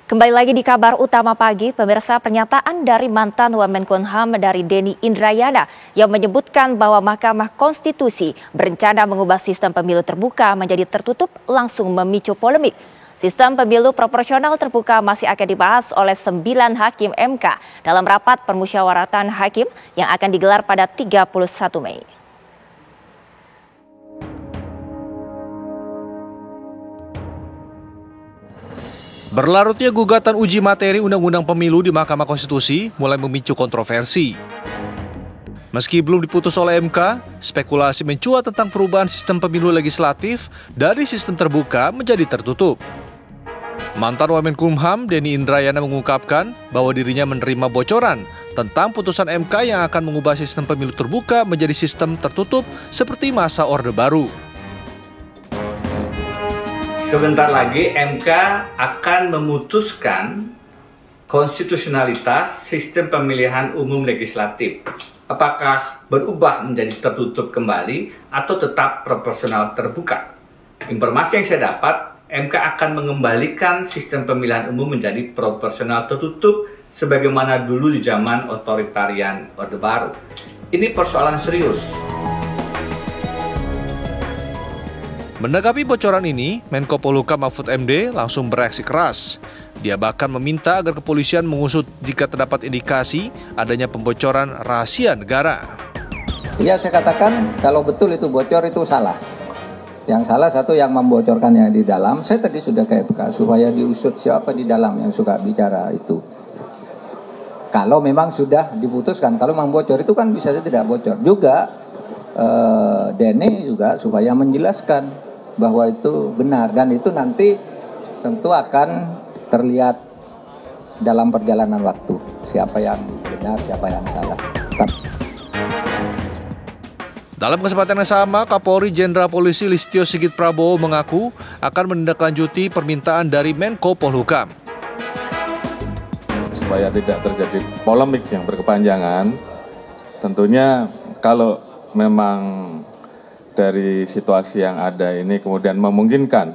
Kembali lagi di kabar utama pagi, pemirsa, pernyataan dari mantan Wamenkumham dari Denny Indrayana yang menyebutkan bahwa Mahkamah Konstitusi berencana mengubah sistem pemilu terbuka menjadi tertutup langsung memicu polemik. Sistem pemilu proporsional terbuka masih akan dibahas oleh 9 hakim MK dalam rapat permusyawaratan hakim yang akan digelar pada 31 Mei. Berlarutnya gugatan uji materi Undang-Undang Pemilu di Mahkamah Konstitusi mulai memicu kontroversi. Meski belum diputus oleh MK, spekulasi mencuat tentang perubahan sistem pemilu legislatif dari sistem terbuka menjadi tertutup. Mantan Wamenkumham Denny Indrayana mengungkapkan bahwa dirinya menerima bocoran tentang putusan MK yang akan mengubah sistem pemilu terbuka menjadi sistem tertutup seperti masa Orde Baru. Sebentar lagi MK akan memutuskan konstitusionalitas sistem pemilihan umum legislatif. Apakah berubah menjadi tertutup kembali atau tetap proporsional terbuka? Informasi yang saya dapat, MK akan mengembalikan sistem pemilihan umum menjadi proporsional tertutup sebagaimana dulu di zaman otoritarian Orde Baru. Ini persoalan serius. Menanggapi bocoran ini, Menko Polhukam Mahfud MD langsung bereaksi keras. Dia bahkan meminta agar kepolisian mengusut jika terdapat indikasi adanya pembocoran rahasia negara. Ya, saya katakan kalau betul itu bocor itu salah. Yang salah satu yang membocorkannya di dalam, saya tadi sudah kayak supaya diusut siapa di dalam yang suka bicara itu. Kalau memang sudah diputuskan, kalau memang bocor itu kan bisa saja tidak bocor. Juga Denny juga supaya menjelaskan bahwa itu benar, dan itu nanti tentu akan terlihat dalam perjalanan waktu siapa yang benar, siapa yang salah. Dalam kesempatan yang sama, Kapolri Jenderal Polisi Listio Sigit Prabowo mengaku akan menindaklanjuti permintaan dari Menko Polhukam. Supaya tidak terjadi polemik yang berkepanjangan, tentunya kalau memang dari situasi yang ada ini kemudian memungkinkan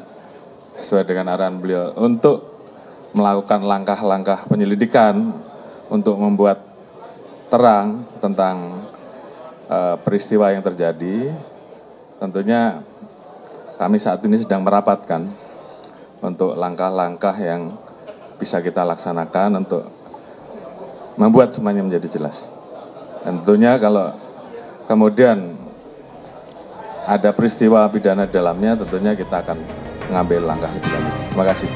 sesuai dengan arahan beliau untuk melakukan langkah-langkah penyelidikan untuk membuat terang tentang peristiwa yang terjadi, tentunya kami saat ini sedang merapatkan untuk langkah-langkah yang bisa kita laksanakan untuk membuat semuanya menjadi jelas. Dan tentunya kalau kemudian ada peristiwa pidana di dalamnya, tentunya kita akan mengambil langkah lebih lanjut. Terima kasih.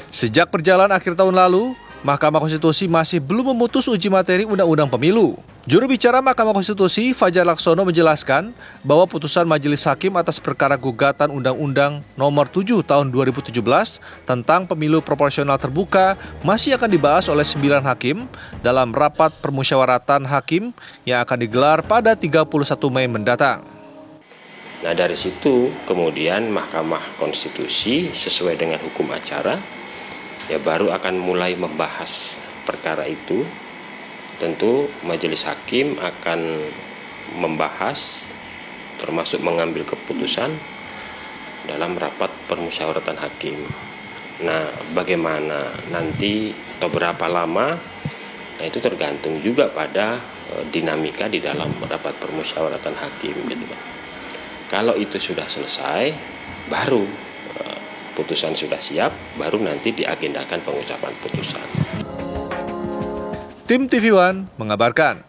Sejak perjalanan akhir tahun lalu, Mahkamah Konstitusi masih belum memutus uji materi Undang-Undang Pemilu. Juru bicara Mahkamah Konstitusi, Fajar Laksono, menjelaskan bahwa putusan Majelis Hakim atas perkara gugatan Undang-Undang Nomor 7 Tahun 2017 tentang pemilu proporsional terbuka masih akan dibahas oleh 9 hakim dalam rapat permusyawaratan hakim yang akan digelar pada 31 Mei mendatang. Nah, dari situ kemudian Mahkamah Konstitusi sesuai dengan hukum acara ya baru akan mulai membahas perkara itu. Tentu Majelis Hakim akan membahas termasuk mengambil keputusan dalam rapat permusyawaratan hakim. Nah, bagaimana nanti atau berapa lama, nah itu tergantung juga pada dinamika di dalam rapat permusyawaratan hakim, gitu. Kalau itu sudah selesai, baru putusan sudah siap, baru nanti diagendakan pengucapan putusan. Tim TV One mengabarkan.